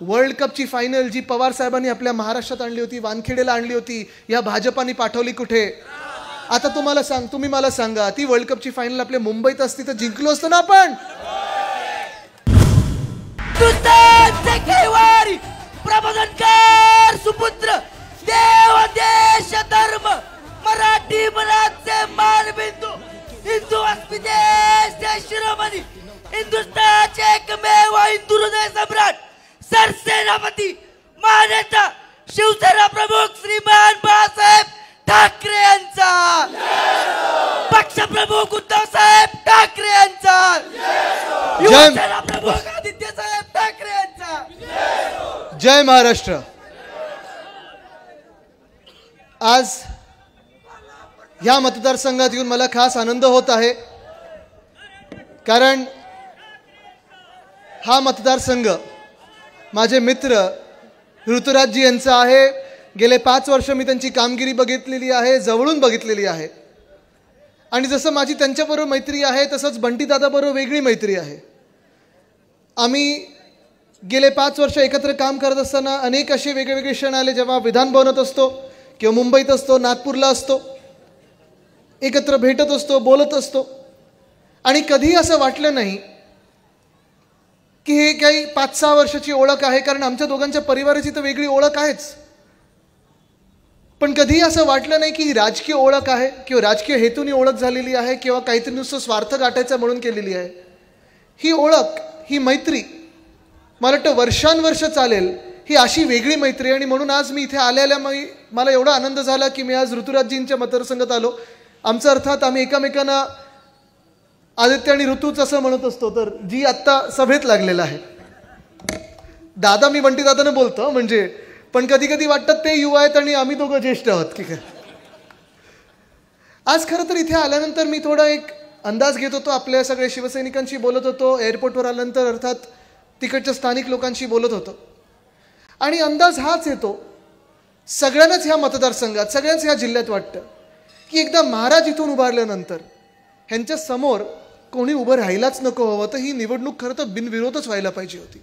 World कपची final जी पवार साहेबांनी आपल्या महाराष्ट्रात आणली होती, वानखेडेला आणली होती, या भाजपाने पाठवली कुठे? आता तुम्ही मला सांगा, ती वर्ल्ड कपची फायनल आपल्या मुंबईत असती तर जिंकलो असतो ना आपण? प्रबोधनकार सुपुत्र देव देश धर्म मराठी मुलाचे मानबिंदू हिंदू अस्मितेचे शिरोमणी हिंदुस्थानचे एकमेव हिंदू हृदय सम्राट सरसेनापती माननीय शिवसेना प्रमुख श्रीमान बाळासाहेब ठाकरे यांचा, पक्षप्रमुख उद्धव साहेब ठाकरे यांचा, युवसेना प्रमुख आदित्य साहेब ठाकरे यांचा. जय महाराष्ट्र. आज या मतदारसंघात येऊन मला खास आनंद होत आहे, कारण हा मतदारसंघ माझे मित्र ऋतुराजजी यांचा आहे. गेले 5 वर्ष मी त्यांची कामगिरी बघितलेली आहे, जवळून बघितलेली आहे. आणि जसं माझी त्यांच्याबरोबर मैत्री आहे तसंच बंटीदादाबरोबर वेगळी मैत्री आहे. आम्ही गेले 5 वर्ष एकत्र काम करत असताना अनेक असे वेगवेगळे क्षण आले, जेव्हा विधान भवनात असतो किंवा मुंबईत असतो, नागपूरला असतो, एकत्र भेटत असतो, बोलत असतो. आणि कधीही असं वाटलं नाही की हे काही 5-6 वर्षाची ओळख आहे, कारण आमच्या दोघांच्या परिवाराची तर वेगळी ओळख आहेच. पण कधीही असं वाटलं नाही की ही राजकीय ओळख आहे किंवा राजकीय हेतूने ओळख झालेली आहे किंवा काहीतरी नुसतं स्वार्थ गाठायचा म्हणून केलेली आहे. ही ओळख, ही मैत्री मला वाटतं वर्षांवर्ष चालेल, ही अशी वेगळी मैत्री. आणि म्हणून आज मी इथे आल्याला मला एवढा आनंद झाला की मी आज ऋतुराजजींच्या मतदारसंघात आलो. आमचा अर्थात आम्ही एकमेकांना आदित्य आणि ऋतूच असं म्हणत असतो, तर जी आत्ता सभेत लागलेला आहे. दादा मी बंटी दादाने बोलतो म्हणजे, पण कधी कधी वाटतं ते युवा आहेत आणि आम्ही दोघं ज्येष्ठ आहोत की काय. आज खरं तर इथे आल्यानंतर मी थोडा एक अंदाज घेत होतो, आपल्या सगळ्या शिवसैनिकांशी बोलत होतो, एअरपोर्टवर आल्यानंतर अर्थात तिकडच्या स्थानिक लोकांशी बोलत होतो. आणि अंदाज हाच येतो, सगळ्यांनाच ह्या मतदारसंघात, सगळ्यांच ह्या जिल्ह्यात वाटतं की एकदा महाराज इथून उभारल्यानंतर ह्यांच्या समोर कोणी उभं राहायलाच नको हवं. तर ही निवडणूक खरं तर बिनविरोधच व्हायला पाहिजे होती.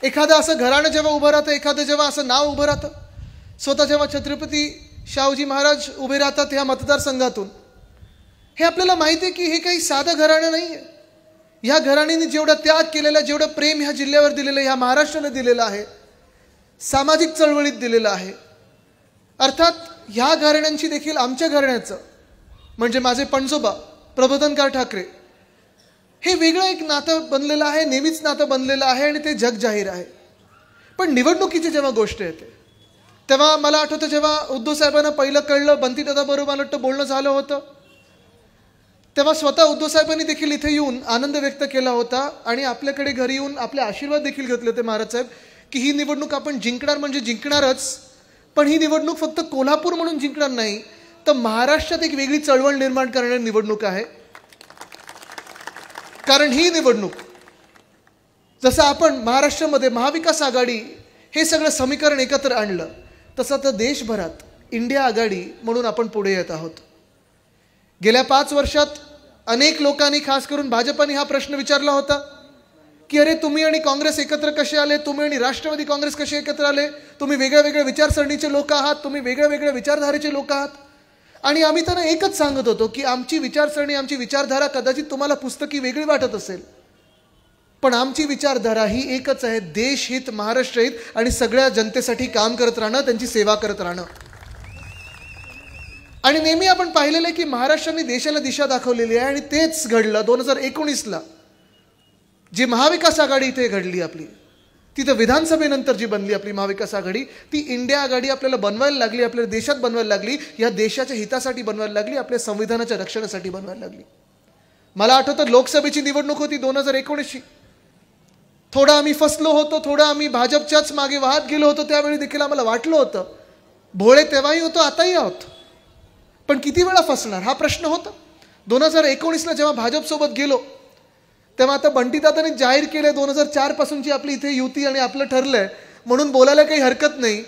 एखादं असं घराणं जेव्हा उभं राहतं, एखादं जेव्हा असं नाव उभं राहतं, स्वतः जेव्हा छत्रपती शाहूजी महाराज उभे राहतात ह्या मतदारसंघातून, हे आपल्याला माहिती आहे की हे काही साधं घराणं नाही आहे. ह्या घराणीने जेवढा त्याग केलेला, जेवढं प्रेम ह्या जिल्ह्यावर दिलेलं, ह्या महाराष्ट्राला दिलेलं आहे, सामाजिक चळवळीत दिलेलं आहे. अर्थात ह्या घराण्यांची देखील आमच्या घराण्याचं म्हणजे माझे पणजोबा प्रबोधनकार ठाकरे, हे वेगळं एक नातं बनलेलं आहे, नेहमीच नातं बनलेलं आहे आणि ते जग जाहीर आहे. पण निवडणुकीची जेव्हा गोष्ट येते तेव्हा मला आठवतं, जेव्हा उद्धव साहेबांना पहिलं कळलं, बंटीदादाबरोबर मला वाटतं बोलणं झालं होतं, तेव्हा स्वतः उद्धव साहेबांनी देखील इथे येऊन आनंद व्यक्त केला होता आणि आपल्याकडे घरी येऊन आपले आशीर्वाद देखील घेतले होते महाराज साहेब, की ही निवडणूक आपण जिंकणार म्हणजे जिंकणारच. पण ही निवडणूक फक्त कोल्हापूर म्हणून जिंकणार नाही, तर महाराष्ट्रात एक वेगळी चळवळ निर्माण करणारी निवडणूक आहे. कारण ही निवडणूक, जसं आपण महाराष्ट्रामध्ये महाविकास आघाडी हे सगळं समीकरण एकत्र आणलं, तसं तर देशभरात इंडिया आघाडी म्हणून आपण पुढे येत आहोत. गेल्या 5 वर्षात अनेक लोकांनी, खास करून भाजपाने हा प्रश्न विचारला होता की अरे तुम्ही आणि काँग्रेस एकत्र कसे आले, तुम्ही आणि राष्ट्रवादी काँग्रेस कसे एकत्र आले, तुम्ही वेगळ्या वेगळ्या विचारसरणीचे लोक आहात, तुम्ही वेगळ्या वेगळ्या विचारधारेचे लोक आहात. आणि आम्ही त्यांना एकच सांगत होतो की आमची विचारसरणी, आमची विचारधारा कदाचित तुम्हाला पुस्तकी वेगळी वाटत असेल, पण आमची विचारधारा ही एकच आहे, देशहित, महाराष्ट्र हित आणि सगळ्या जनतेसाठी काम करत राहणं, त्यांची सेवा करत राहणं. आणि नेहमी आपण पाहिलेलं आहे की महाराष्ट्राने देशाला दिशा दाखवलेली आहे आणि तेच घडलं 2019ला. जी महाविकास आघाडी इथे घडली आपली, तिथं विधानसभेनंतर जी बनली आपली महाविकास आघाडी, ती इंडिया आघाडी आपल्याला बनवायला लागली, आपल्या देशात बनवायला लागली, या देशाच्या हितासाठी बनवायला लागली, आपल्या संविधानाच्या रक्षणासाठी बनवायला लागली. मला आठवतं लोकसभेची निवडणूक होती 2019ची. थोडं आम्ही फसलो होतो, थोडं आम्ही भाजपच्याच मागे वाहत गेलो होतो. त्यावेळी देखील आम्हाला वाटलं होतं, भोळे तेव्हाही होतो, आताही आहोत, पण किती वेळा फसणार हा प्रश्न होता. 2019ला जेव्हा भाजपसोबत गेलो तेव्हा आता बंटीदादांनी जाहीर केले 2004 पासूनची आपली इथे युती आणि आपलं ठरलंय म्हणून बोलायला काही हरकत नाही.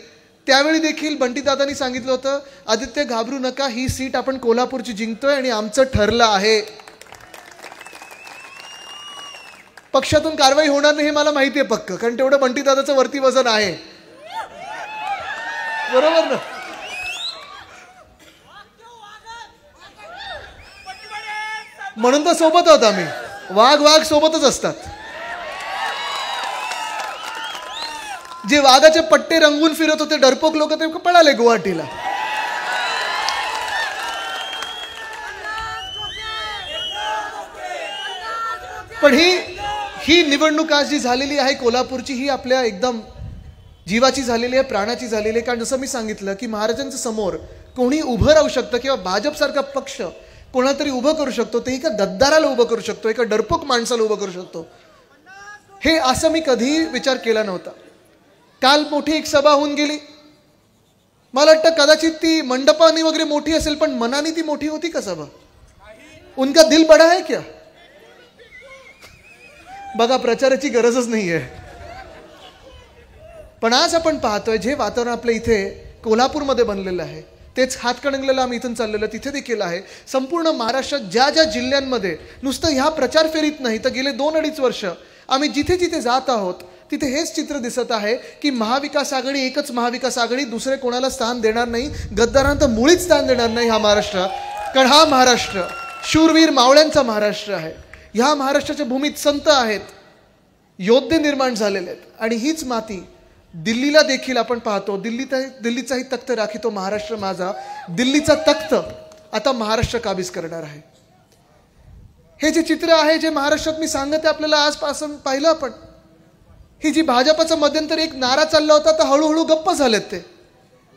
त्यावेळी देखील बंटीदादांनी सांगितलं होतं, आदित्य घाबरू नका, ही सीट आपण कोल्हापूरची जिंकतोय आणि आमचं ठरलं आहे. पक्षातून कारवाई होणार नाही हे मला माहिती आहे पक्क, कारण तेवढं बंटीदादाचं वरती वजन आहे. बरोबर ना? म्हणून तर सोबत आहोत आम्ही. वाघ सोबतच असतात. जे वाघाचे पट्टे रंगून फिरत होते डरपोक लोक ते पळाले गुवाहाटीला. पण ही निवडणूक आज जी झालेली आहे कोल्हापूरची, ही आपल्या एकदम जीवाची झालेली आहे, प्राणाची झालेली आहे. कारण जसं मी सांगितलं की महाराजांच्या समोर कोणी उभं राहू शकतं किंवा भाजपसारखा पक्ष कोणाला तरी उभं करू शकतो, ते एका गद्दाराला उभं करू शकतो, एका डरपोक माणसाला उभं करू शकतो, हे असं मी कधीही विचार केला नव्हता. काल मोठी एक सभा होऊन गेली. मला वाटतं कदाचित ती मंडपाने वगैरे मोठी असेल, पण मनाने ती मोठी होती का सभा? उनका दिल बडा है क्या? बघा, प्रचाराची गरजच नाहीये. पण आज आपण पाहतोय जे वातावरण आपल्या इथे कोल्हापूरमध्ये बनलेलं आहे, तेच हातकणंगलेला आम्ही इथून चाललेलं तिथे देखील आहे. संपूर्ण महाराष्ट्रात ज्या ज्या जिल्ह्यांमध्ये नुसतं ह्या प्रचार फेरीत नाही तर गेले 2-2.5 वर्ष आम्ही जिथे जिथे जात आहोत तिथे हेच चित्र दिसत आहे की महाविकास आघाडी, एकच महाविकास आघाडी, दुसरे कोणाला स्थान देणार नाही, गद्दारांना तर मुळीच स्थान देणार नाही हा महाराष्ट्र. कारण हा महाराष्ट्र शूरवीर मावळ्यांचा महाराष्ट्र आहे. ह्या महाराष्ट्राच्या भूमीत संत आहेत, योद्धे निर्माण झालेले आहेत. आणि हीच माती दिल्लीला देखील आपण पाहतो. दिल्लीचाही तख्त राखीतो महाराष्ट्र माझा, दिल्लीचा तख्त आता महाराष्ट्र काबीज करणार आहे. हे जे चित्र आहे, जे महाराष्ट्रात मी सांगते आपल्याला आजपासून पाहिलं आपण, ही जी भाजपचा मध्यंतरी एक नारा चालला होता तर हळूहळू गप्प झालेत ते.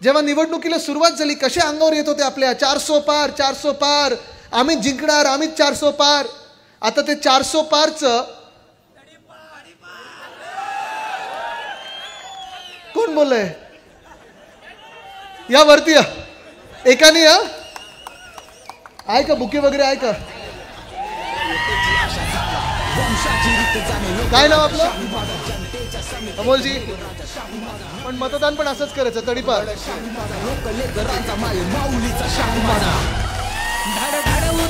जेव्हा निवडणुकीला सुरुवात झाली कसे अंगावर येत होते आपल्या 400 पार 400 पार, आम्ही जिंकणार, आम्हीच 400 पार. आता ते 400 पारचं कोण बोललंय? या वरती या, एकाने या. आहे का बुके वगैरे आहे का? काय नाव आपलं? अमोलजी. पण मतदान पण असंच करायचं, तडीपार.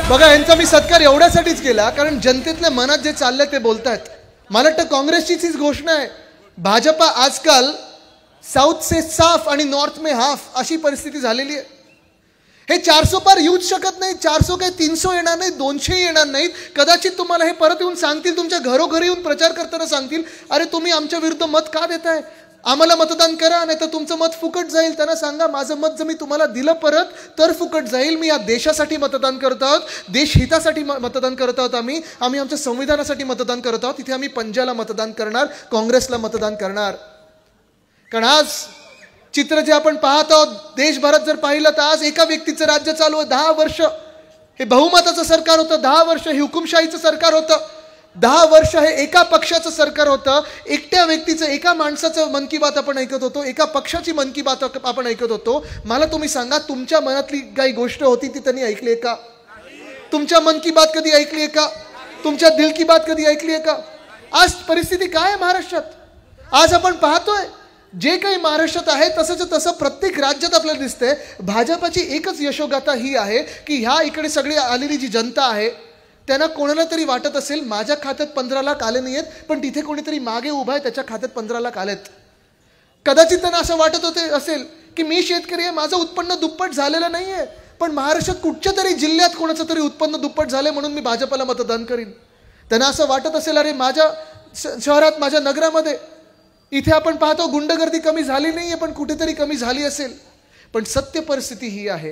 बघा, यांचा मी सत्कार एवढ्यासाठीच केला कारण जनतेतल्या मनात जे चाललंय ते बोलतायत. मला वाटतं काँग्रेसचीच हीच घोषणा आहे. भाजपा आजकाल साउथ से साफ आणि नॉर्थ में हाफ अशी परिस्थिती झालेली आहे. हे 400 पार येऊच शकत नाही. 400 काय 300 येणार नाही, 200 येणार नाहीत. कदाचित तुम्हाला हे परत येऊन सांगतील, तुमच्या घरोघरी येऊन प्रचार करताना सांगतील, अरे तुम्ही आमच्या विरुद्ध मत का देताय, आम्हाला मतदान करा, नाही तर तुमचं मत फुकट जाईल. त्यांना सांगा, माझं मत जर मी तुम्हाला दिलं परत तर फुकट जाईल. मी या देशासाठी मतदान करत आहोत, देशहितासाठी मतदान करत आहोत. आम्ही आमच्या संविधानासाठी मतदान करत आहोत. तिथे आम्ही पंजाला मतदान करणार, काँग्रेसला मतदान करणार. कारण आज चित्र जे आपण पाहत आहोत देशभरात जर पाहिलं तर आज एका व्यक्तीचं राज्य चालू आहे. 10 वर्ष हे बहुमताचं सरकार होतं, 10 वर्ष हे हुकुमशाहीचं सरकार होतं, 10 वर्ष हे एका पक्षाचं सरकार होतं. एकट्या व्यक्तीचं, एका माणसाचं मन की बात आपण ऐकत होतो, एका पक्षाची मन की बात आपण ऐकत होतो. मला तुम्ही सांगा, तुमच्या मनातली काही गोष्ट होती ती त्यांनी ऐकली आहे का? तुमच्या मन की बात कधी ऐकली आहे का? तुमच्या दिल की बात कधी ऐकली आहे का? आज परिस्थिती काय आहे महाराष्ट्रात? आज आपण पाहतोय जे काही महाराष्ट्रात आहे तसंच तसं प्रत्येक राज्यात आपल्याला दिसतंय. भाजपाची एकच यशोगाथा ही आहे की ह्या इकडे सगळी आलेली जी जनता आहे त्यांना कोणाला तरी वाटत असेल माझ्या खात्यात 15 लाख आले नाहीयेत, पण तिथे कोणीतरी मागे उभा आहे त्याच्या खात्यात 15 लाख आलेत. कदाचित त्यांना असं वाटत होते असेल की मी शेतकरी आहे, माझं उत्पन्न दुप्पट झालेलं नाहीये, पण महाराष्ट्रात कुठच्या तरी जिल्ह्यात कोणाचं तरी उत्पन्न दुप्पट झालंय म्हणून मी भाजपला मतदान करीन. त्यांना असं वाटत असेल, अरे माझ्या शहरात, माझ्या नगरामध्ये इथे आपण पाहतो गुंडगर्दी कमी झाली नाहीये, पण कुठेतरी कमी झाली असेल. पण सत्य परिस्थिती ही आहे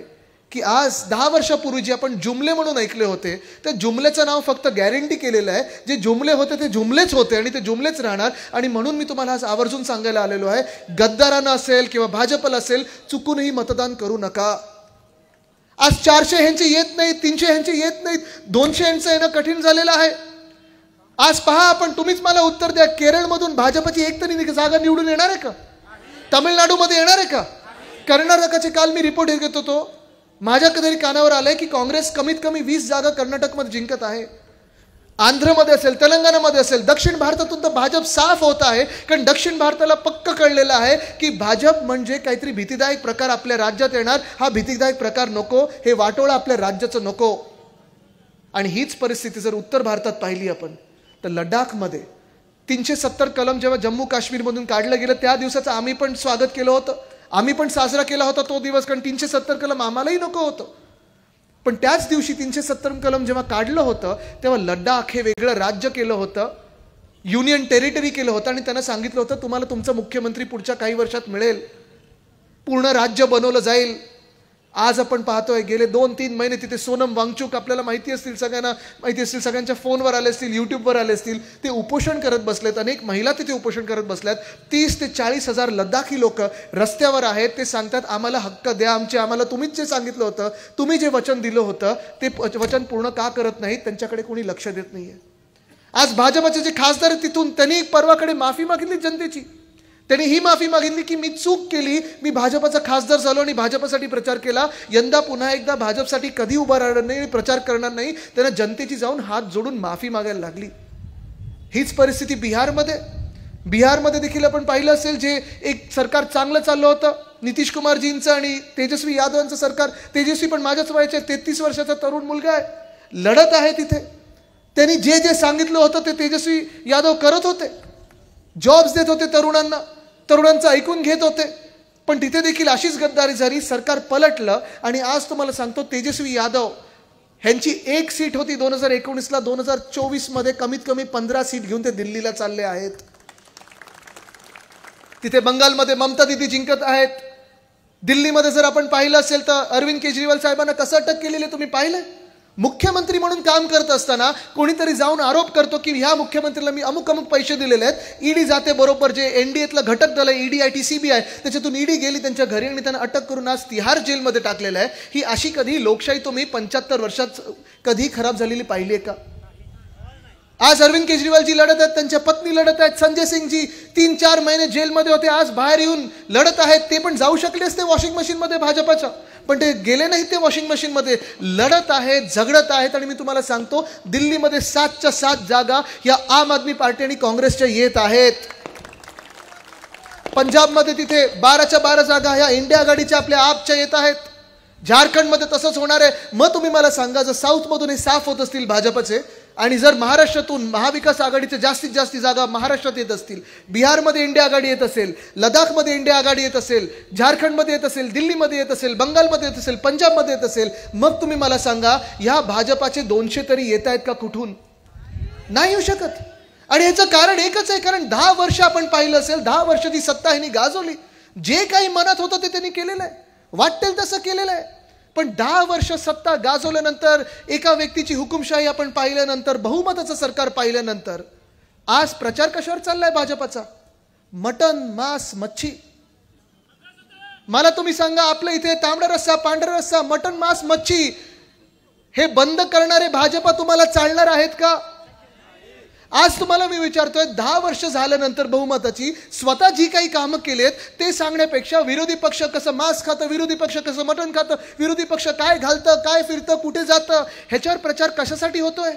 की आज 10 वर्षापूर्वी जे आपण जुमले म्हणून ऐकले होते, त्या जुमल्याचं नाव फक्त गॅरंटी केलेलं आहे. जे जुमले होते ते जुमलेच होते आणि ते जुमलेच राहणार. आणि म्हणून मी तुम्हाला आज आवर्जून सांगायला आलेलो आहे, गद्दारांना असेल किंवा भाजपला असेल, चुकूनही मतदान करू नका. आज 400 ह्यांचे येत नाहीत, 300 ह्यांचे येत नाहीत, 200 ह्यांचं येणं कठीण झालेलं आहे. आज पहा आपण, तुम्हीच मला उत्तर द्या, केरळमधून भाजपची एक तरी जागा निवडून येणार आहे का? तामिळनाडूमध्ये येणार आहे का? कर्नाटकाचे काल मी रिपोर्ट घेत होतो, माझ्या कधी कानावर आलंय की काँग्रेस कमीत कमी 20 जागा कर्नाटकमध्ये जिंकत आहे. आंध्रमध्ये असेल, तेलंगणामध्ये असेल, दक्षिण भारतातून तर भाजप साफ होत आहे. कारण दक्षिण भारताला पक्क कळलेलं आहे की भाजप म्हणजे काहीतरी भीतीदायक प्रकार आपल्या राज्यात येणार. हा भीतीदायक प्रकार नको, हे वाटोळं आपल्या राज्याचं नको. आणि हीच परिस्थिती जर उत्तर भारतात पाहिली आपण तर लडाखमध्ये 370 कलम जेव्हा जम्मू काश्मीरमधून काढलं गेलं त्या दिवसाचं आम्ही पण स्वागत केलं होतं, आम्ही पण साजरा केला होता तो दिवस, कारण 370 कलम आम्हालाही नको होतं. पण त्याच दिवशी 370 कलम जेव्हा काढलं होतं तेव्हा लडाख हे वेगळं राज्य केलं होतं, युनियन टेरिटरी केलं होतं आणि त्यांना सांगितलं होतं तुम्हाला तुमचा मुख्यमंत्री पुढच्या काही वर्षात मिळेल, पूर्ण राज्य बनवलं जाईल. आज आपण पाहतोय गेले 2-3 महिने तिथे सोनम वांगचुक, आपल्याला माहिती असतील, सगळ्यांना माहिती असतील, सगळ्यांच्या फोनवर आले असतील, यूट्यूबवर आले असतील, ते उपोषण करत बसलेत. अनेक महिला तिथे उपोषण करत बसल्यात. 30 ते 40 हजार लडाखी लोक रस्त्यावर आहेत. ते सांगतात आम्हाला हक्क द्या आमचे, आम्हाला तुम्हीच जे सांगितलं होतं, तुम्ही जे वचन दिलं होतं ते वचन पूर्ण का करत नाहीत, त्यांच्याकडे कोणी लक्ष देत नाहीये. आज भाजपचे जे खासदार आहेत तिथून त्यांनी परवाकडे माफी मागितली जनतेची. त्यांनी ही माफी मागितली की मी चूक केली, मी भाजपचा खासदार झालो आणि भाजपसाठी प्रचार केला, यंदा पुन्हा एकदा भाजपसाठी कधी उभा राहणार नाही, प्रचार करणार नाही. त्यांना जनतेची जाऊन हात जोडून माफी मागायला लागली. हीच परिस्थिती बिहारमध्ये देखील आपण पाहिलं असेल. जे एक सरकार चांगलं चाललं होतं नितीश कुमारजींचं आणि तेजस्वी यादवांचं सरकार, तेजस्वी पण माझ्याच वयाचे 33 वर्षाचा तरुण मुलगा आहे, लढत आहे तिथे. त्यांनी जे जे सांगितलं होतं ते तेजस्वी यादव करत होते, जॉब्स देत होते तरुणांना, तरुणांचं ऐकून घेत होते. पण तिथे देखील अशीच गद्दारी झाली, सरकार पलटलं आणि आज तुम्हाला सांगतो तेजस्वी यादव ह्यांची 1 सीट होती 2019ला, 2024 मध्ये कमीत कमी 15 सीट घेऊन ते दिल्लीला चालले आहेत. तिथे बंगालमध्ये ममता दीदी जिंकत आहेत. दिल्लीमध्ये जर आपण पाहिलं असेल तर अरविंद केजरीवाल साहेबांना कसं अटक केलेली तुम्ही पाहिलं. मुख्यमंत्री म्हणून काम करत असताना कोणीतरी जाऊन आरोप करतो की ह्या मुख्यमंत्र्याला मी अमुक पैसे दिलेले आहेत. ईडी जाते बरोबर, जे एनडीएतलं घटक दल आहे ईडी, आयटी, सीबीआय, त्याच्यातून ईडी गेली त्यांच्या घरी आणि त्यांना अटक करून आज तिहार जेलमध्ये टाकलेलं आहे. ही अशी कधी लोकशाही तुम्ही 75 वर्षात कधी खराब झालेली पाहिली आहे का. आज अरविंद केजरीवालजी लढत आहेत, त्यांच्या पत्नी लढत आहेत, संजय सिंगजी 3-4 महिने जेलमध्ये होते, आज बाहेर येऊन लढत आहेत. ते पण जाऊ शकले असते वॉशिंग मशीनमध्ये भाजपच्या, पण ते गेले नाही. ते वॉशिंग मशीनमध्ये लढत आहेत, झगडत आहेत. आणि मी तुम्हाला सांगतो दिल्लीमध्ये 7च्या 7 जागा या आम आदमी पार्टी आणि काँग्रेसच्या येत आहेत. पंजाबमध्ये तिथे 12च्या 12 जागा ह्या इंडिया आघाडीच्या आपल्या आपच्या येत आहेत. झारखंडमध्ये तसंच होणार आहे. मग तुम्ही मला सांगा, जर साऊथमधून हे साफ होत असतील भाजपचे आणि जर महाराष्ट्रातून महाविकास आघाडीचे जास्तीत जास्त जागा महाराष्ट्रात येत असतील, बिहारमध्ये इंडिया आघाडी येत असेल, लडाखमध्ये इंडिया आघाडी येत असेल, झारखंडमध्ये येत असेल, दिल्लीमध्ये येत असेल, बंगालमध्ये येत असेल, पंजाबमध्ये येत असेल, मग तुम्ही मला सांगा ह्या भाजपाचे 200 तरी येत आहेत का कुठून. नाही येऊ शकत. आणि याचं कारण एकच आहे, कारण 10 वर्ष आपण पाहिलं असेल, 10 वर्ष ती सत्ता ह्यांनी गाजवली. जे काही मनात होतं ते त्यांनी केलेलं आहे, वाटेल तसं केलेलं आहे. पण 10 वर्ष सत्ता गाजवल्यानंतर, एका व्यक्तीची हुकुमशाही आपण पाहिल्यानंतर, बहुमताचं सरकार पाहिल्यानंतर आज प्रचार कशावर चाललाय भाजपाचा. मटन, मांस, मच्छी. मला तुम्ही सांगा, आपल्या इथे तांबडा रस्सा, पांढरा रस्सा, मटन, मांस, मच्छी हे बंद करणारे भाजपा तुम्हाला चालणार आहेत का. आज तुम्हाला मी विचारतोय, 10 वर्ष झाल्यानंतर बहुमताची स्वतः जी काही कामं केलेत ते सांगण्यापेक्षा विरोधी पक्ष कसं मांस खातं, विरोधी पक्ष कसं मटण खातं, विरोधी पक्ष काय घालतं, काय फिरतं, कुठे जातं, ह्याच्यावर प्रचार कशासाठी होतोय.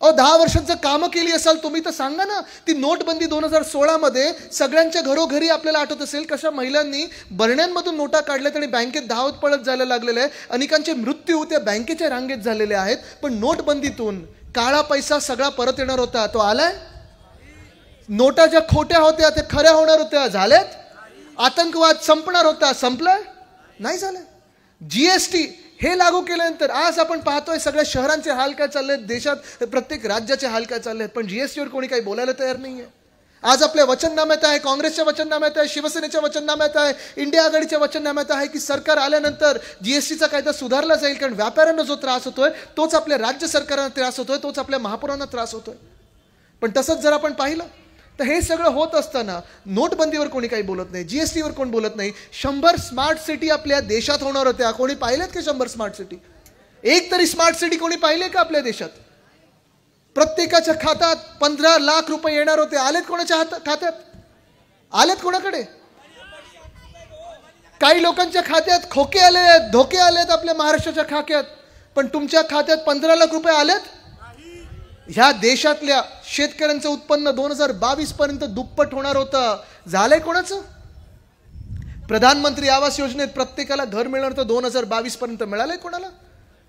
10 वर्षात जर कामं केली असाल तुम्ही तर सांगा ना. ती नोटबंदी 2016 मध्ये सगळ्यांच्या घरोघरी आपल्याला आठवत असेल कशा महिलांनी बरण्यांमधून नोटा काढल्यात आणि बँकेत धावत पळत जायला लागलेले आहे. अनेकांचे मृत्यू त्या बँकेच्या रांगेत झालेले आहेत. पण नोटबंदीतून काळा पैसा सगळा परत येणार होता, तो आलाय. नोटा ज्या खोट्या होत्या त्या खऱ्या होणार होत्या, झाल्यात. आतंकवाद संपणार होता, संपलाय, नाही झालं. जीएसटी हे लागू केल्यानंतर आज आपण पाहतोय सगळ्या शहरांचे हाल काय चालले आहेत, देशात प्रत्येक राज्याचे हाल काय चालले आहेत. पण जीएसटीवर कोणी काही बोलायला तयार नाहीये. आज आपल्या वचननाम्यात आहे, काँग्रेसच्या वचननाम्यात आहे, शिवसेनेच्या वचननाम्यात आहे, इंडिया आघाडीच्या वचननाम्यात आहे की सरकार आल्यानंतर जीएसटीचा कायदा सुधारला जाईल. कारण व्यापाऱ्यांना जो त्रास होतोय तोच आपल्या राज्य सरकारांना त्रास होतोय, तोच आपल्या महापौरांना त्रास होतोय. पण तसंच जर आपण पाहिलं तर हे सगळं होत असताना नोटबंदीवर कोणी काही बोलत नाही, जीएसटीवर कोण बोलत नाही. 100 स्मार्ट सिटी आपल्या देशात होणार होत्या. कोणी पाहिलेत की 100 स्मार्ट सिटी. एक तरी स्मार्ट सिटी कोणी पाहिले का आपल्या देशात. प्रत्येकाच्या खात्यात 15 लाख रुपये येणार होते. आलेत कोणाच्या खात्यात, आलेत कोणाकडे. काही लोकांच्या खात्यात खोके आलेत, धोके आलेत आपल्या महाराष्ट्राच्या खात्यात. पण तुमच्या खात्यात 15 लाख रुपये आलेत. ह्या देशातल्या शेतकऱ्यांचं उत्पन्न 2022 पर्यंत दुप्पट होणार होतं. झालंय कोणाचं. प्रधानमंत्री आवास योजनेत प्रत्येकाला घर मिळणार होतं 2022 पर्यंत. मिळालंय कोणाला.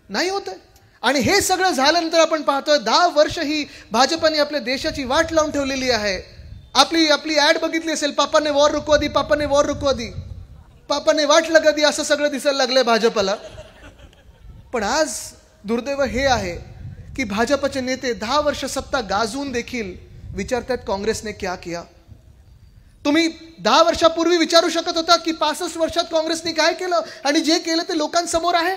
नाही होत आहे. आणि हे सगळं झाल्यानंतर आपण पाहतोय 10 वर्ष ही भाजपाने आपल्या देशाची वाट लावून ठेवलेली आहे. आपली ऍड बघितली असेल, पापाने वॉर रुकवा दी, पापाने वॉर रुकवा दी, पापाने वाट लगा दी, असं सगळं दिसायला लागलंय भाजपला. पण आज दुर्दैव हे आहे की भाजपचे नेते 10 वर्ष सत्ता गाजवून देखील विचारतात काँग्रेसने क्या किया. तुम्ही 10 वर्षापूर्वी विचारू शकत होता की 65 वर्षात काँग्रेसने काय केलं, आणि जे केलं ते लोकांसमोर आहे.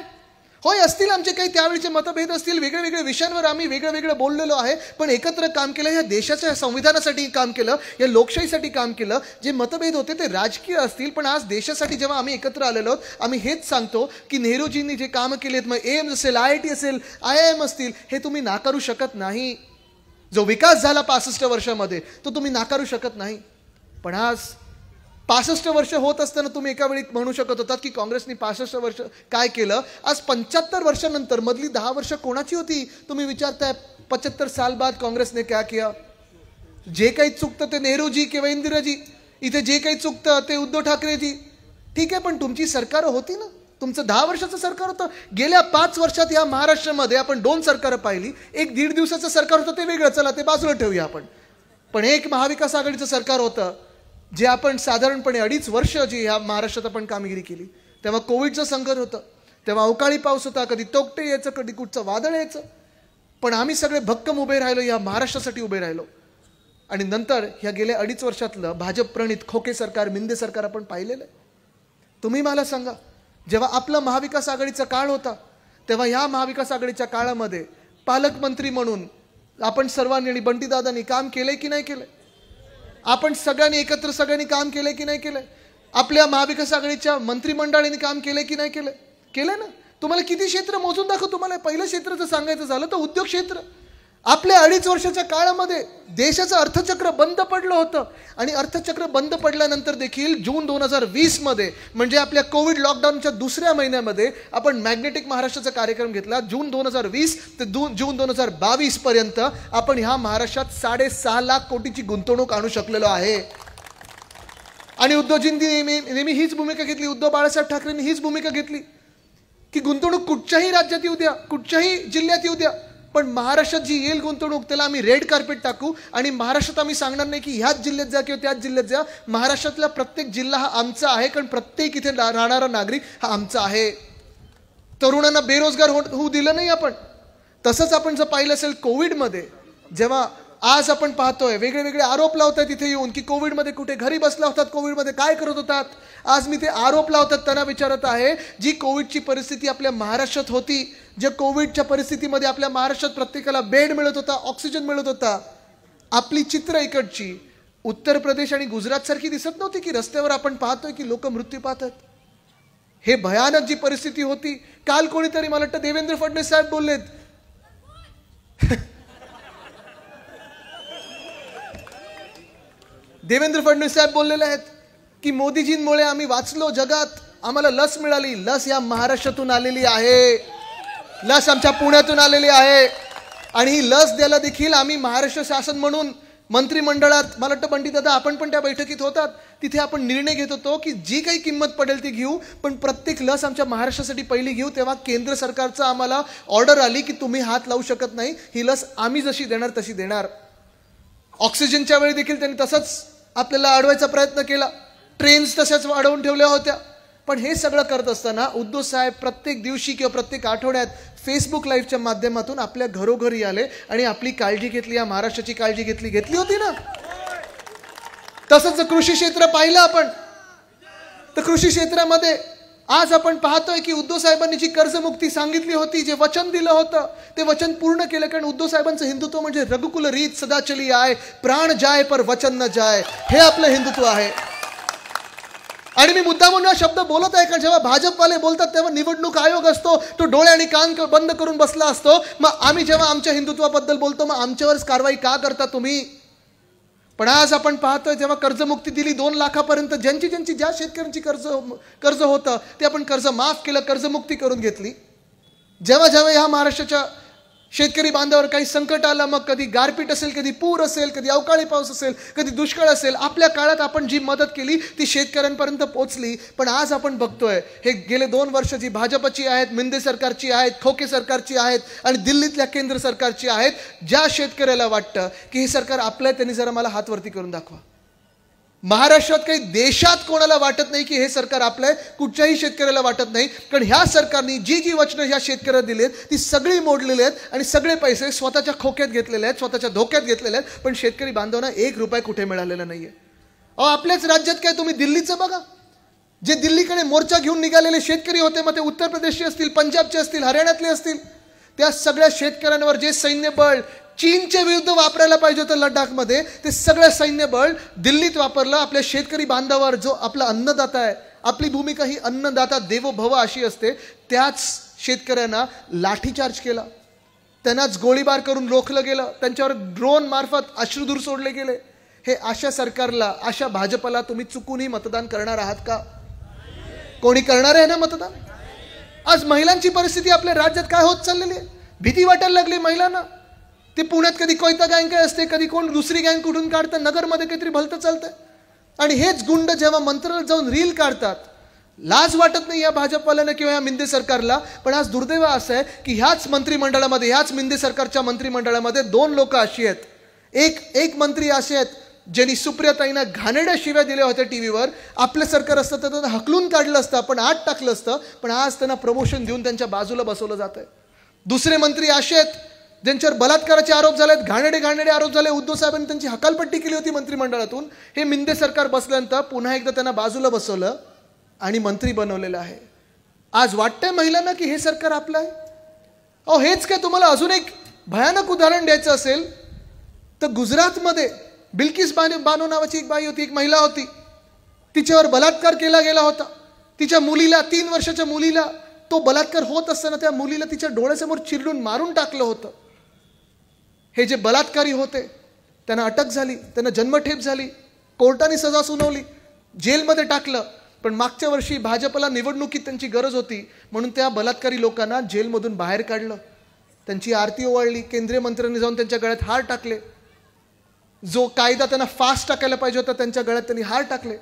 होय, असतील आमचे काही त्यावेळीचे मतभेद असतील, वेगळे वेगळे विषयांवर आम्ही वेगळं बोललेलो आहे, पण एकत्र काम केलं. या देशाच्या संविधानासाठी काम केलं, या लोकशाहीसाठी काम केलं. जे मतभेद होते ते राजकीय असतील, पण आज देशासाठी जेव्हा आम्ही एकत्र आलेलो आहोत, आम्ही हेच सांगतो की नेहरूजींनी जे कामं केलेत, मग एम्स असेल, IIT असेल, IIM असतील, हे तुम्ही नाकारू शकत नाही. जो विकास झाला 65 वर्षामध्ये तो तुम्ही नाकारू शकत नाही. पण आज 65 वर्ष होत असताना तुम्ही एका वेळी म्हणू शकत होतात की काँग्रेसने 65 वर्ष काय केलं. आज 75 वर्षानंतर मधली 10 वर्ष कोणाची होती तुम्ही विचारताय. 75 साल बाद काँग्रेस ने क्या किया. जे काही चुकतं ते नेहरूजी किंवा इंदिराजी, इथे जे काही चुकतं ते उद्धव ठाकरेजी. ठीक आहे, पण तुमची सरकार होती ना, तुमचं 10 वर्षाचं सरकार होतं. गेल्या 5 वर्षात या महाराष्ट्रामध्ये आपण 2 सरकारं पाहिली. एक 1.5 दिवसाचं सरकार होतं, ते वेगळं, चला ते बाजूला ठेवूया आपण. पण एक महाविकास आघाडीचं सरकार होतं, जे आपण साधारणपणे 2.5 वर्ष जी ह्या महाराष्ट्रात आपण कामगिरी केली. तेव्हा कोविडचं संकट होतं, तेव्हा अवकाळी पाऊस होता, कधी तोकटे यायचं, कधी कुठचं वादळ यायचं, पण आम्ही सगळे भक्कम उभे राहिलो, या महाराष्ट्रासाठी उभे राहिलो. आणि नंतर ह्या गेल्या 2.5 वर्षातलं भाजप प्रणित खोके सरकार, मिंदे सरकार आपण पाहिलेलं आहे. तुम्ही मला सांगा, जेव्हा आपलं महाविकास आघाडीचा काळ होता, तेव्हा ह्या महाविकास आघाडीच्या काळामध्ये पालकमंत्री म्हणून आपण सर्वांनी, बंटीदादांनी काम केलंय की नाही केलंय. आपण सगळ्यांनी एकत्र सगळ्यांनी काम केलंय की नाही केलंय. आपल्या महाविकास आघाडीच्या मंत्रिमंडळाने काम केलंय की नाही केलंय. केलंय ना. तुम्हाला किती क्षेत्र मोजून दाखव. तुम्हाला पहिलं क्षेत्र जर सांगायचं झालं तर उद्योग क्षेत्र. आपल्या 2.5 वर्षाच्या काळामध्ये देशाचं अर्थचक्र बंद पडलं होतं, आणि अर्थचक्र बंद पडल्यानंतर देखील जून 2020 मध्ये, म्हणजे आपल्या कोविड लॉकडाऊनच्या 2ऱ्या महिन्यामध्ये आपण मॅग्नेटिक महाराष्ट्राचा कार्यक्रम घेतला. जून 2020 ते जून 2022 पर्यंत आपण ह्या महाराष्ट्रात 6.5 लाख कोटीची गुंतवणूक आणू शकलेलो आहे. आणि उद्धवजींनी नेहमी हीच भूमिका घेतली, उद्धव बाळासाहेब ठाकरेंनी हीच भूमिका घेतली की गुंतवणूक कुठच्याही राज्यात येऊ द्या, कुठच्याही जिल्ह्यात येऊ द्या, पण महाराष्ट्रात जी येईल गुंतवणूक त्याला आम्ही रेड कार्पेट टाकू. आणि महाराष्ट्रात आम्ही सांगणार नाही की ह्याच जिल्ह्यात जा किंवा त्याच जिल्ह्यात जा. महाराष्ट्रातला प्रत्येक जिल्हा हा आमचा आहे, कारण प्रत्येक इथे राहणारा नागरिक हा आमचा आहे. तरुणांना बेरोजगार होऊ दिलं नाही आपण. तसंच आपण जर पाहिलं असेल कोविडमध्ये, जेव्हा आज आपण पाहतोय वेगळे आरोप लावतात इथे येऊन की कोविडमध्ये कुठे घरी बसला होतात, कोविडमध्ये काय करत होतात. आज मी ते आरोप लावतात त्यांना विचारत आहे, जी कोविडची परिस्थिती आपल्या महाराष्ट्रात होती, जे कोविडच्या परिस्थितीमध्ये आपल्या महाराष्ट्रात प्रत्येकाला बेड मिळत होता, ऑक्सिजन मिळत होता, आपली चित्र इकडची उत्तर प्रदेश आणि गुजरात सारखी दिसत नव्हती की रस्त्यावर आपण पाहतोय की लोक मृत्यू पाहतात. हे भयानक जी परिस्थिती होती. काल कोणीतरी, मला वाटतं देवेंद्र फडणवीस साहेब बोललेत, देवेंद्र फडणवीस साहेब बोललेले आहेत की मोदीजींमुळे आम्ही वाचलो जगात, आम्हाला लस मिळाली. लस या महाराष्ट्रातून आलेली आहे, लस आमच्या पुण्यातून आलेली आहे. आणि ही लस द्यायला देखील आम्ही महाराष्ट्र शासन म्हणून मंत्रिमंडळात, मला वाटतं बंटीदादा आपण पण त्या बैठकीत होतात, तिथे आपण निर्णय घेत होतो की जी काही किंमत पडेल ती घेऊ, पण प्रत्येक लस आमच्या महाराष्ट्रासाठी पहिली घेऊ. तेव्हा केंद्र सरकारचा आम्हाला ऑर्डर आली की तुम्ही हात लावू शकत नाही, ही लस आम्ही जशी देणार तशी देणार. ऑक्सिजनच्या वेळी देखील त्यांनी तसंच आपल्याला अडवायचा प्रयत्न केला, ट्रेन्स तशाच वाढवून ठेवल्या होत्या. पण हे सगळं करत असताना उद्धव साहेब प्रत्येक दिवशी किंवा प्रत्येक आठवड्यात फेसबुक लाईव्हच्या माध्यमातून आपल्या घरोघरी आले आणि आपली काळजी घेतली, या महाराष्ट्राची काळजी घेतली होती ना. तसंच जर कृषी क्षेत्र पाहिलं आपण, तर कृषी क्षेत्रामध्ये आज आपण पाहतोय की उद्धव साहेबांनी जी कर्जमुक्ती सांगितली होती, जे वचन दिलं होतं ते वचन पूर्ण केलं. कारण उद्धव साहेबांचं हिंदुत्व म्हणजे रघुकुल रीत सदा चली आय, प्राण जाय पर वचन न जाय, हे आपलं हिंदुत्व आहे. आणि मी मुद्दामून हा शब्द बोलत आहे कारण जेव्हा भाजपवाले बोलतात तेव्हा निवडणूक आयोग असतो, तो डोळे आणि कान बंद करून बसला असतो. मग आम्ही जेव्हा आमच्या हिंदुत्वाबद्दल बोलतो, मग आमच्यावरच कारवाई का करता तुम्ही. पण आज आपण पाहतोय जेव्हा कर्जमुक्ती दिली 2 लाखापर्यंत, ज्यांची ज्या शेतकऱ्यांची कर्ज होतं ते आपण कर्ज माफ केलं, कर्जमुक्ती करून घेतली. जेव्हा ह्या महाराष्ट्राच्या शेतकरी बांधावर काही संकट आलं, मग कधी गारपीट असेल, कधी पूर असेल, कधी अवकाळी पाऊस असेल, कधी दुष्काळ असेल, आपल्या काळात आपण जी मदत केली ती शेतकऱ्यांपर्यंत पोहोचली. पण आज आपण बघतोय हे गेले 2 वर्ष जी भाजपची आहेत, मिंदे सरकारची आहेत, खोके सरकारची आहेत आणि दिल्लीतल्या केंद्र सरकारची आहेत, ज्या शेतकऱ्याला वाटतं की हे सरकार आपलं आहे त्यांनी जरा मला हातवरती करून दाखवा. महाराष्ट्रात काही देशात कोणाला वाटत नाही की हे सरकार आपलं आहे, कुठच्याही शेतकऱ्याला वाटत नाही. कारण ह्या सरकारने जी जी वचनं ह्या शेतकऱ्याला दिली आहेत ती सगळी मोडलेली आहेत आणि सगळे पैसे स्वतःच्या खोक्यात घेतलेले आहेत, स्वतःच्या धोक्यात घेतलेले आहेत. पण शेतकरी बांधवांना 1 रुपया कुठे मिळालेला नाहीये. आपल्याच राज्यात काय, तुम्ही दिल्लीचं बघा, जे दिल्लीकडे मोर्चा घेऊन निघालेले शेतकरी होते, मग ते उत्तर प्रदेशचे असतील, पंजाबचे असतील, हरियाणातले असतील, त्या सगळ्या शेतकऱ्यांवर जे सैन्यबळ चीनच्या विरुद्ध वापरायला पाहिजे होतं लडाखमध्ये, ते सगळं सैन्यबळ दिल्लीत वापरलं. आपल्या शेतकरी बांधावर जो आपला अन्नदाता आहे, आपली भूमिका ही अन्नदाता देवो भव अशी असते, त्याच शेतकऱ्यांना लाठीचार्ज केला, त्यांनाच गोळीबार करून रोखलं गेलं, त्यांच्यावर ड्रोन मार्फत अश्रुधूर सोडले गेले. हे अशा सरकारला, अशा भाजपला तुम्ही चुकूनही मतदान करणार आहात का? कोणी करणार आहे ना मतदान? आज महिलांची परिस्थिती आपल्या राज्यात काय होत चाललेली आहे, भीती वाटायला लागली महिलांना. ते पुण्यात कधी कोयता गँग काय असते, कधी कोण दुसरी गँग कुठून काढतं, नगरमध्ये काहीतरी भलतं चालतंय. आणि हेच गुंड जेव्हा मंत्रालयात जाऊन रील काढतात, लाज वाटत नाही या भाजपवाल्यांना किंवा या मिंदे सरकारला. पण आज दुर्दैव असं आहे की ह्याच मंत्रिमंडळामध्ये, ह्याच मिंदे सरकारच्या मंत्रिमंडळामध्ये 2 लोक अशी आहेत. एक मंत्री असे आहेत ज्यांनी सुप्रियाताईंना घाणेरड्या शिव्या दिल्या होत्या टीव्हीवर. आपलं सरकार असतं तर त्यांना हकलून काढलं असतं, आपण आत टाकलं असतं. पण आज त्यांना प्रमोशन देऊन त्यांच्या बाजूला बसवलं जात आहे. दुसरे मंत्री असे आहेत ज्यांच्यावर बलात्काराचे आरोप झालेत, घाणेरडे आरोप झाले. उद्धव साहेबांनी त्यांची हकालपट्टी केली होती मंत्रिमंडळातून. हे मिंदे सरकार बसल्यानंतर पुन्हा एकदा त्यांना बाजूला बसवलं आणि मंत्री बनवलेलं आहे. आज वाटतंय महिलांना की हे सरकार आपलं आहे. हेच काय, तुम्हाला अजून एक भयानक उदाहरण द्यायचं असेल तर गुजरातमध्ये बिल्किस बानो नावाची एक बाई होती, एक महिला होती. तिच्यावर बलात्कार केला गेला होता. तिच्या मुलीला, 3 वर्षाच्या मुलीला, तो बलात्कार होत असताना त्या मुलीला तिच्या डोळ्यासमोर चिरडून मारून टाकलं होतं. हे जे बलात्कारी होते त्यांना अटक झाली, त्यांना जन्मठेप झाली, कोर्टाने सजा सुनावली, जेलमध्ये टाकलं. पण मागच्या वर्षी भाजपला निवडणुकीत त्यांची गरज होती म्हणून त्या बलात्कारी लोकांना जेलमधून बाहेर काढलं, त्यांची आरती ओवाळली, केंद्रीय मंत्र्यांनी जाऊन त्यांच्या गळ्यात हार टाकले. जो कायदा त्यांना फास्ट टाकायला पाहिजे होता त्यांच्या गळ्यात त्यांनी हार टाकले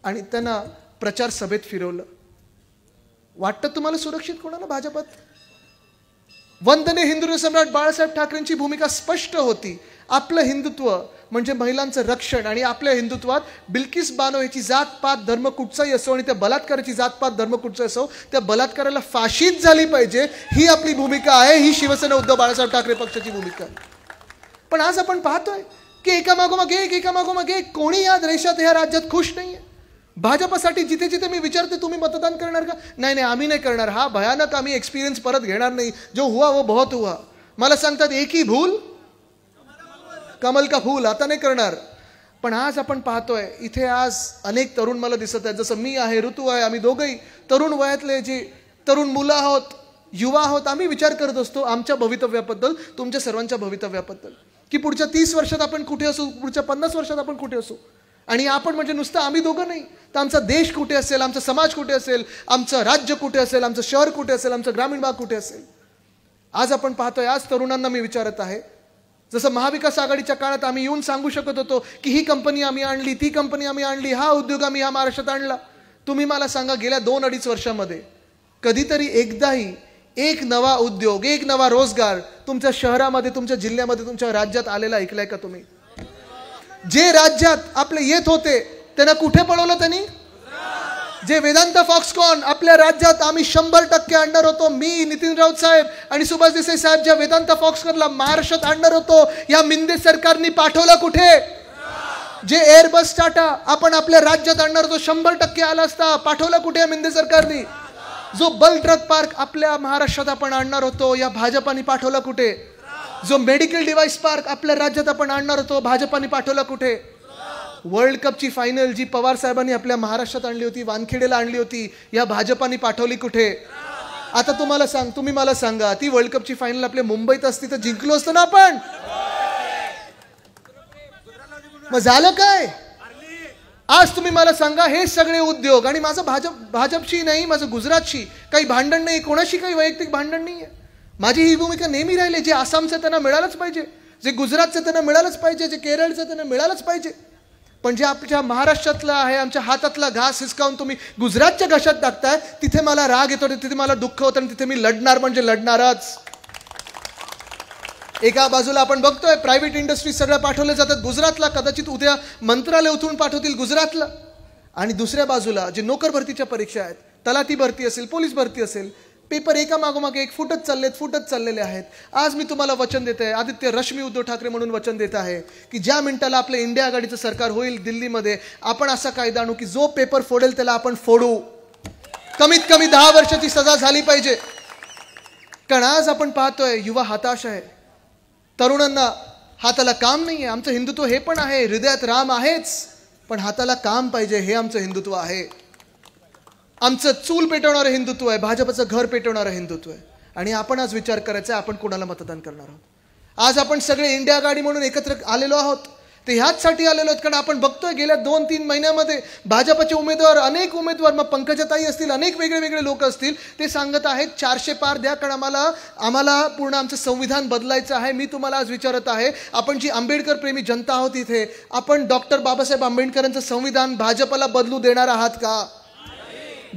आणि त्यांना प्रचार सभेत फिरवलं. वाटतं तुम्हाला सुरक्षित कोणाला भाजपात? वंदनीय हिंदू सम्राट बाळासाहेब ठाकरेंची भूमिका स्पष्ट होती. आपलं हिंदुत्व म्हणजे महिलांचं रक्षण आणि आपल्या हिंदुत्वात बिल्किस बानो याची जातपात धर्म कुठचाही असो आणि त्या बलात्काराची जातपात धर्म कुठचा असो, त्या बलात्काराला फाशीच झाली पाहिजे, ही आपली भूमिका आहे. ही शिवसेना उद्धव बाळासाहेब ठाकरे पक्षाची भूमिका आहे. पण आज आपण पाहतोय की एकामागोमाग एक कोणी या देशात, ह्या राज्यात खुश नाहीये. भाजपसाठी जिथे जिथे मी विचारते तुम्ही मतदान करणार का? नाही आम्ही नाही करणार, हा भयानक आम्ही एक्सपिरियन्स परत घेणार नाही, जो हुआ वो बहुत हुआ. मला सांगतात एक ही भूल कमल का फूल, आता नाही करणार. पण आज आपण पाहतोय इथे आज अनेक तरुण मला दिसत आहेत, जसं मी आहे, ऋतू आहे, आम्ही दोघंही तरुण वयातले जे तरुण मुलं आहोत, युवा आहोत. आम्ही विचार करत असतो आमच्या भवितव्याबद्दल, तुमच्या सर्वांच्या भवितव्याबद्दल, की पुढच्या 30 वर्षात आपण कुठे असू, पुढच्या 50 वर्षात आपण कुठे असू. आणि आपण म्हणजे नुसतं आम्ही दोघं नाही, तर आमचा देश कुठे असेल, आमचा समाज कुठे असेल, आमचं राज्य कुठे असेल, आमचं शहर कुठे असेल, आमचं ग्रामीण भाग कुठे असेल. आज आपण पाहतोय, आज तरुणांना मी विचारत आहे, जसं महाविकास आघाडीच्या काळात आम्ही येऊन सांगू शकत होतो की ही कंपनी आम्ही आणली, ती कंपनी आम्ही आणली, हा उद्योग आम्ही ह्या महाराष्ट्रात आणला. तुम्ही मला सांगा, गेल्या 2-2.5 वर्षामध्ये कधीतरी एकदाही एक नवा उद्योग, एक नवा रोजगार तुमच्या शहरामध्ये, तुमच्या जिल्ह्यामध्ये, तुमच्या राज्यात आलेला ऐकलाय का तुम्ही? जे राज्यात आपले येत होते त्यांना कुठे पळवलं त्यांनी? जे वेदांत फॉक्सकॉन आपल्या राज्यात आम्ही 100% आणणार होतो, मी, नितीन राऊत साहेब आणि सुभाष देसाई साहेब, ज्या वेदांत फॉक्सकॉनला महाराष्ट्रात आणणार होतो, या मिंदे सरकारनी पाठवला कुठे? जे एअरबस टाटा आपण आपल्या राज्यात आणणार होतो, 100% आला असता, पाठवला कुठे या मिंदे सरकारनी? जो बल ट्रक पार्क आपल्या महाराष्ट्रात आपण आणणार होतो, या भाजपाने पाठवला कुठे? जो मेडिकल डिव्हाइस पार्क आपल्या राज्यात आपण आणणार होतो, भाजपाने पाठवला कुठे? वर्ल्ड कपची फायनल जी पवार साहेबांनी आपल्या महाराष्ट्रात आणली होती, वानखेडेला आणली होती, या भाजपाने पाठवली कुठे? आता तुम्ही मला सांगा, ती वर्ल्ड कपची फायनल आपल्या मुंबईत असती तर जिंकलो असतो ना आपण? मग झालं काय? आज तुम्ही मला सांगा, हे सगळे उद्योग, आणि माझं भाजपशी नाही, माझं गुजरातशी काही भांडण नाही, कोणाशी काही वैयक्तिक भांडण नाही आहे. माझी ही भूमिका नेहमी राहिली. जे आसामचं त्यांना मिळालंच पाहिजे, जे गुजरातचं त्यांना मिळालंच पाहिजे, जे केरळचं त्यांना मिळालंच पाहिजे. पण जे आपल्या महाराष्ट्रातलं आहे, आमच्या हातातला घास हिसकावून तुम्ही गुजरातच्या घशात टाकताय, तिथे मला राग येतो, तिथे मला दुःख होतं आणि तिथे मी लढणार म्हणजे लढणारच. एका बाजूला आपण बघतोय प्रायव्हेट इंडस्ट्री सगळ्या पाठवल्या जातात गुजरातला, कदाचित उद्या मंत्रालय उठवून पाठवतील गुजरातला. आणि दुसऱ्या बाजूला जे नोकर भरतीच्या परीक्षा आहेत, तलाठी भरती असेल, पोलीस भरती असेल, पेपर एका मागोमागे एक फुटत चाललेले आहेत. आज मी तुम्हाला वचन देत आहे, आदित्य रश्मी उद्धव ठाकरे म्हणून वचन देत आहे की ज्या मिनिटाला आपलं इंडिया आघाडीचं सरकार होईल दिल्लीमध्ये, आपण असा कायदा आणू की जो पेपर फोडेल त्याला आपण फोडू. कमीत कमी 10 वर्षाची सजा झाली पाहिजे. कारण आज आपण पाहतोय युवा हताश आहे, तरुणांना हाताला काम नाही आहे. आमचं हिंदुत्व हे पण आहे, हृदयात राम आहेच, पण हाताला काम पाहिजे, हे आमचं हिंदुत्व आहे. आमचं चूल पेटवणारं हिंदुत्व आहे, भाजपचं घर पेटवणारं हिंदुत्व आहे. आणि आपण आज विचार करायचा आहे आपण कोणाला मतदान करणार आहोत. आज आपण सगळे इंडिया आघाडी म्हणून एकत्र आलेलो आहोत, ते ह्याचसाठी आलेलो आहोत कारण आपण बघतोय गेल्या 2-3 महिन्यामध्ये भाजपचे उमेदवार, अनेक उमेदवार, मग पंकजाताई असतील, अनेक वेगळे लोक असतील, ते सांगत आहेत 400 पार द्या कारण आम्हाला पूर्ण आमचं संविधान बदलायचं आहे. मी तुम्हाला आज विचारत आहे, आपण जी आंबेडकर प्रेमी जनता आहोत इथे, आपण डॉक्टर बाबासाहेब आंबेडकरांचं संविधान भाजपला बदलू देणार आहात का?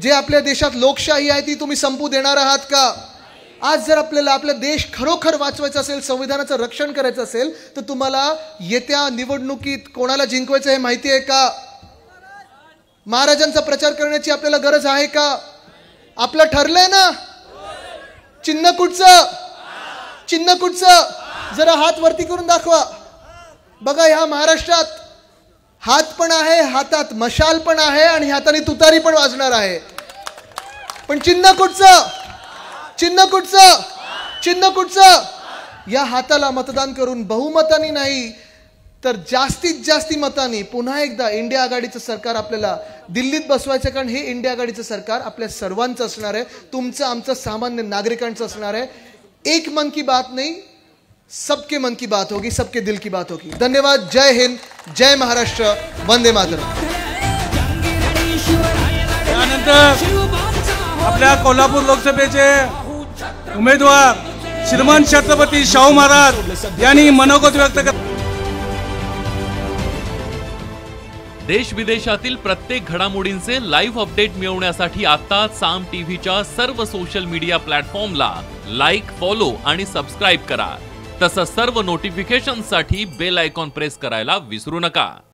जे आपल्या देशात लोकशाही आहे ती तुम्ही संपू देणार आहात का? आज जर आपल्याला आपला देश खरोखर वाचवायचा असेल, संविधानाचं रक्षण करायचं असेल, तर तुम्हाला येत्या निवडणुकीत कोणाला जिंकवायचं हे माहिती आहे का? महाराजांचा प्रचार करण्याची आपल्याला गरज आहे का? आपलं ठरलंय ना? चिन्ह कुठचं? जरा हात वरती करून दाखवा. बघा, ह्या महाराष्ट्रात हात पण आहे, हातात मशाल पण आहे आणि हाताने तुतारी पण वाजणार आहे. पण चिन्ह कुठचं? या हाताला मतदान करून बहुमतानी नाही तर जास्तीत जास्त मतांनी पुन्हा एकदा इंडिया आघाडीचं सरकार आपल्याला दिल्लीत बसवायचं. कारण हे इंडिया आघाडीचं सरकार आपल्या सर्वांचं असणार आहे, तुमचं आमचं सामान्य नागरिकांचं असणार आहे. एक मन की बात नहीं, सबके मन की बात होगी, सबके दिल की बात होगी. धन्यवाद. जय हिंद, जय महाराष्ट्र, वंदे मातरम. त्यानंतर आपल्या कोल्हापूर लोकसभेचे उमेदवार श्रीमान छत्रपती शाहू महाराज यांनी मनोगत व्यक्त केले. देश विदेशातील प्रत्येक घडामोडींचे लाईव्ह अपडेट मिळवण्यासाठी आता साम टीव्हीच्या सर्व सोशल मीडिया प्लॅटफॉर्मला लाईक, फॉलो आणि सबस्क्राईब करा. तसंच सर्व नोटिफिकेशनसाठी बेल आयकॉन प्रेस करायला विसरू नका.